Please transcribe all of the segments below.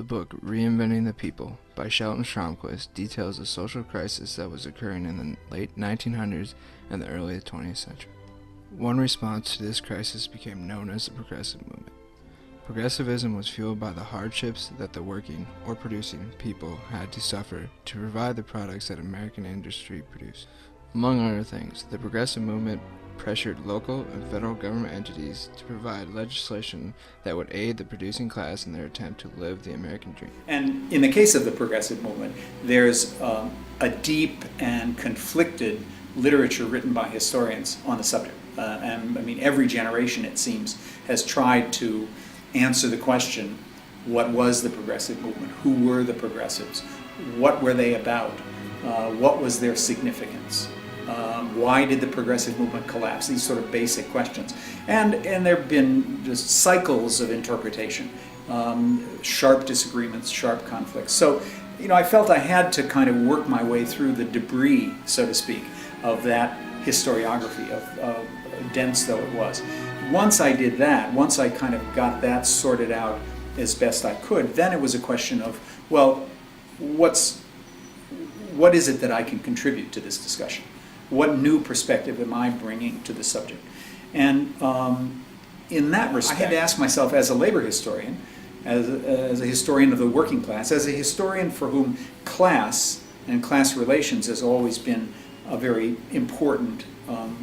The book Reinventing the People by Shelton Stromquist details a social crisis that was occurring in the late 1900s and the early 20th century. One response to this crisis became known as the progressive movement. Progressivism was fueled by the hardships that the working or producing people had to suffer to provide the products that American industry produced. Among other things, the progressive movement pressured local and federal government entities to provide legislation that would aid the producing class in their attempt to live the American dream. And in the case of the progressive movement, there's a deep and conflicted literature written by historians on the subject. And I mean, every generation, it seems, has tried to answer the question, what was the progressive movement? Who were the progressives? What were they about? What was their significance? Why did the progressive movement collapse? These sort of basic questions. And there have been just cycles of interpretation, sharp disagreements, sharp conflicts. So, I felt I had to kind of work my way through the debris, so to speak, of that historiography, of dense though it was. Once I did that, once I kind of got that sorted out as best I could, then it was a question of, well, what is it that I can contribute to this discussion? What new perspective am I bringing to the subject? And in that respect, I had to ask myself as a labor historian, as a historian of the working class, as a historian for whom class and class relations has always been a very important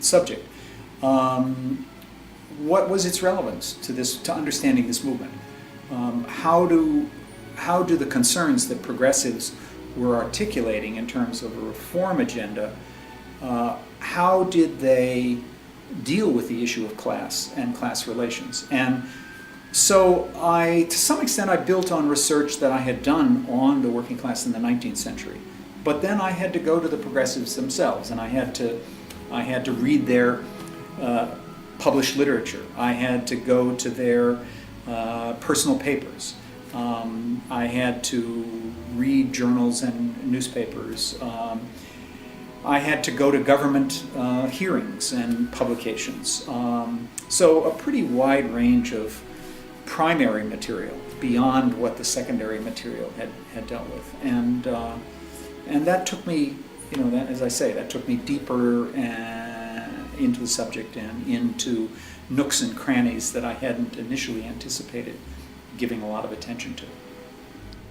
subject, what was its relevance to understanding this movement? How do the concerns that progressives were articulating in terms of a reform agenda, how did they deal with the issue of class and class relations? And so to some extent, I built on research that I had done on the working class in the 19th century. But then I had to go to the progressives themselves, and I had to read their published literature. I had to go to their personal papers. I had to read journals and newspapers. I had to go to government hearings and publications. So a pretty wide range of primary material beyond what the secondary material had dealt with. And that took me, as I say, that took me deeper into the subject and into nooks and crannies that I hadn't initially anticipated giving a lot of attention to.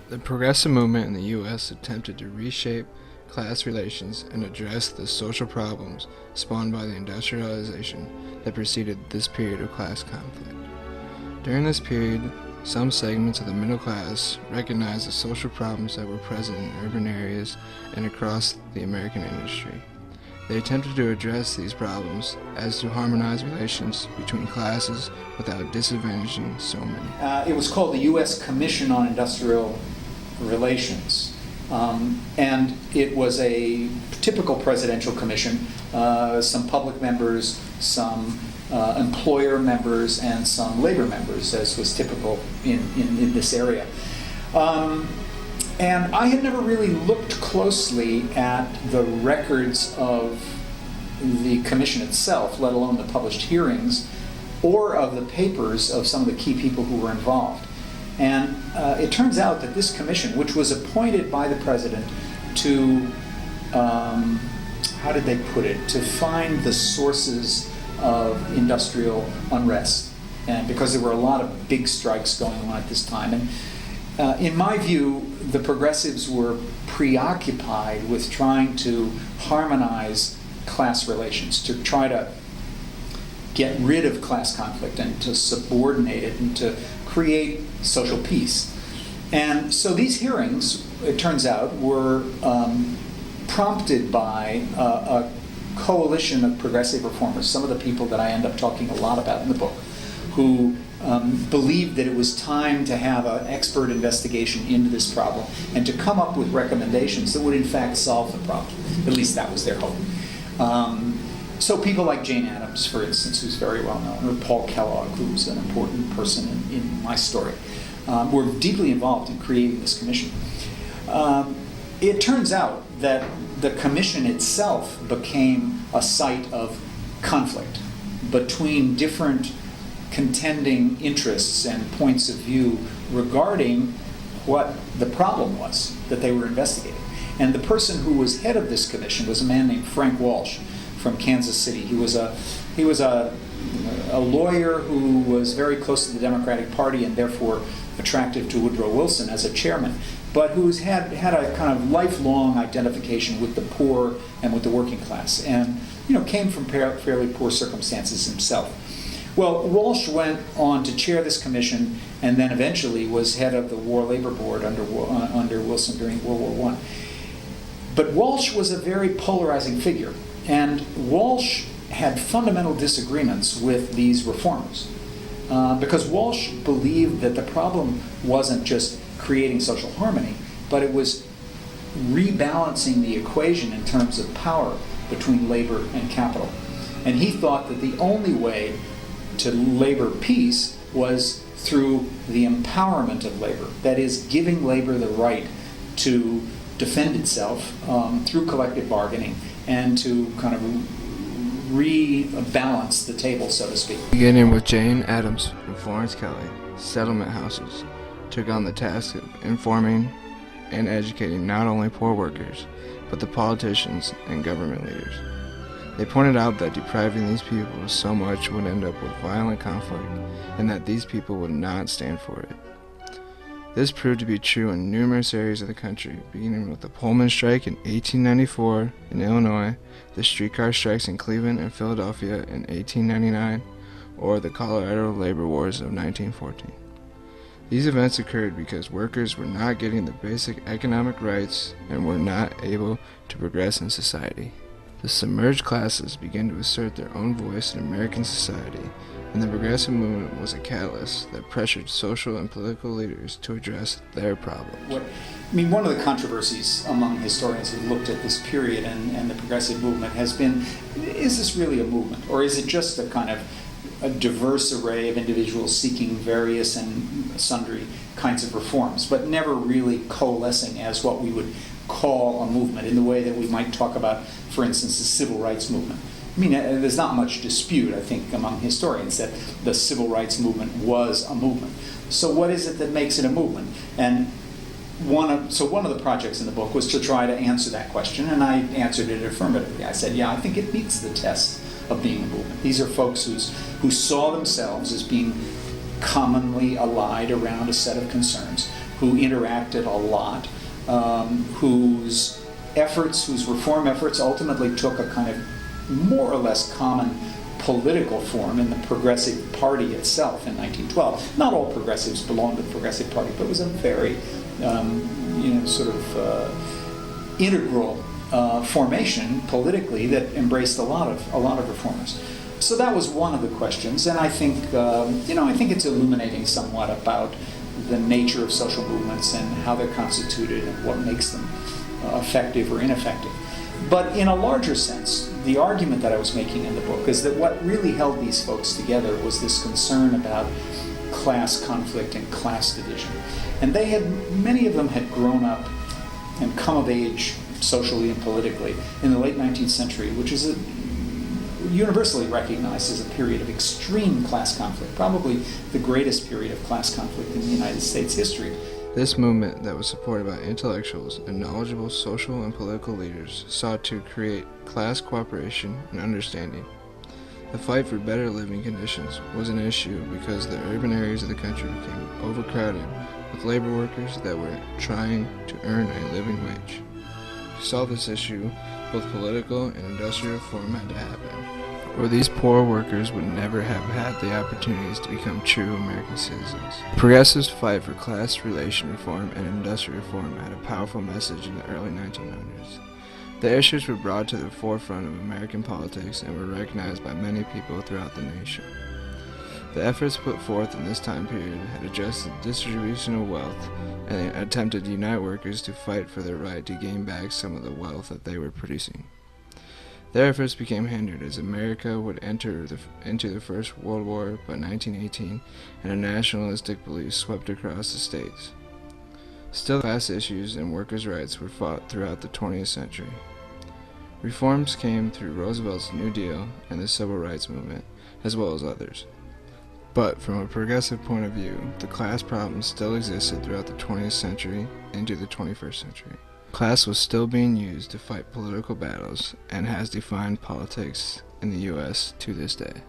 The progressive movement in the U.S. attempted to reshape class relations and address the social problems spawned by the industrialization that preceded this period of class conflict. During this period, some segments of the middle class recognized the social problems that were present in urban areas and across the American industry. They attempted to address these problems as to harmonize relations between classes without disadvantaging so many. It was called the U.S. Commission on Industrial Relations. And it was a typical presidential commission, some public members, some employer members, and some labor members, as was typical in this area. And I had never really looked closely at the records of the commission itself, let alone the published hearings, or of the papers of some of the key people who were involved. And it turns out that this commission, which was appointed by the president to, how did they put it, to find the sources of industrial unrest, and because there were a lot of big strikes going on at this time. And in my view, the progressives were preoccupied with trying to harmonize class relations, to try to get rid of class conflict and to subordinate it and to create social peace. And so these hearings, it turns out, were prompted by a coalition of progressive reformers, some of the people that I end up talking a lot about in the book, who believed that it was time to have an expert investigation into this problem and to come up with recommendations that would in fact solve the problem. At least that was their hope. So people like Jane Addams, for instance, who's very well known, or Paul Kellogg, who's an important person in my story, were deeply involved in creating this commission. It turns out that the commission itself became a site of conflict between different contending interests and points of view regarding what the problem was that they were investigating. And the person who was head of this commission was a man named Frank Walsh from Kansas City. He was a lawyer who was very close to the Democratic Party and therefore attractive to Woodrow Wilson as a chairman, but who's had a kind of lifelong identification with the poor and with the working class, and came from fairly poor circumstances himself. Well, Walsh went on to chair this commission, and then eventually was head of the War Labor Board under Wilson during World War I. But Walsh was a very polarizing figure, and Walsh had fundamental disagreements with these reformers. Because Walsh believed that the problem wasn't just creating social harmony, but it was rebalancing the equation in terms of power between labor and capital. And he thought that the only way to labor peace was through the empowerment of labor, that is, giving labor the right to defend itself through collective bargaining and to kind of rebalance the table, so to speak. Beginning with Jane Addams and Florence Kelley, settlement houses took on the task of informing and educating not only poor workers, but the politicians and government leaders. They pointed out that depriving these people of so much would end up with violent conflict, and that these people would not stand for it. This proved to be true in numerous areas of the country, beginning with the Pullman strike in 1894 in Illinois, the streetcar strikes in Cleveland and Philadelphia in 1899, or the Colorado labor wars of 1914. These events occurred because workers were not getting the basic economic rights and were not able to progress in society. The submerged classes began to assert their own voice in American society, and the progressive movement was a catalyst that pressured social and political leaders to address their problems. One of the controversies among historians who looked at this period and the progressive movement has been, is this really a movement? Or is it just a kind of a diverse array of individuals seeking various and sundry kinds of reforms, but never really coalescing as what we would call a movement in the way that we might talk about, for instance, the civil rights movement? There's not much dispute, I think, among historians that the civil rights movement was a movement. So what is it that makes it a movement? And one of the projects in the book was to try to answer that question, and I answered it affirmatively. I said, yeah, I think it meets the test of being a movement. These are folks who saw themselves as being commonly allied around a set of concerns, who interacted a lot, whose reform efforts ultimately took a kind of more or less common political form in the Progressive Party itself in 1912. Not all progressives belonged to the Progressive Party, but it was a very integral formation politically that embraced a lot of reformers. So that was one of the questions, and I think it's illuminating somewhat about the nature of social movements and how they're constituted and what makes them effective or ineffective. But in a larger sense, the argument that I was making in the book is that what really held these folks together was this concern about class conflict and class division. And many of them had grown up and come of age socially and politically in the late 19th century, which is universally recognized as a period of extreme class conflict, probably the greatest period of class conflict in the United States history. This movement that was supported by intellectuals and knowledgeable social and political leaders sought to create class cooperation and understanding. The fight for better living conditions was an issue because the urban areas of the country became overcrowded with labor workers that were trying to earn a living wage. To solve this issue, both political and industrial reform had to happen, or these poor workers would never have had the opportunities to become true American citizens. Progressives' fight for class relation reform and industrial reform had a powerful message in the early 1900s. The issues were brought to the forefront of American politics and were recognized by many people throughout the nation. The efforts put forth in this time period had addressed the distribution of wealth and attempted to unite workers to fight for their right to gain back some of the wealth that they were producing. Their efforts became hindered as America would enter into the First World War by 1918, and a nationalistic belief swept across the states. Still, class issues and workers' rights were fought throughout the 20th century. Reforms came through Roosevelt's New Deal and the Civil Rights Movement, as well as others. But from a progressive point of view, the class problem still existed throughout the 20th century into the 21st century. Class was still being used to fight political battles and has defined politics in the U.S. to this day.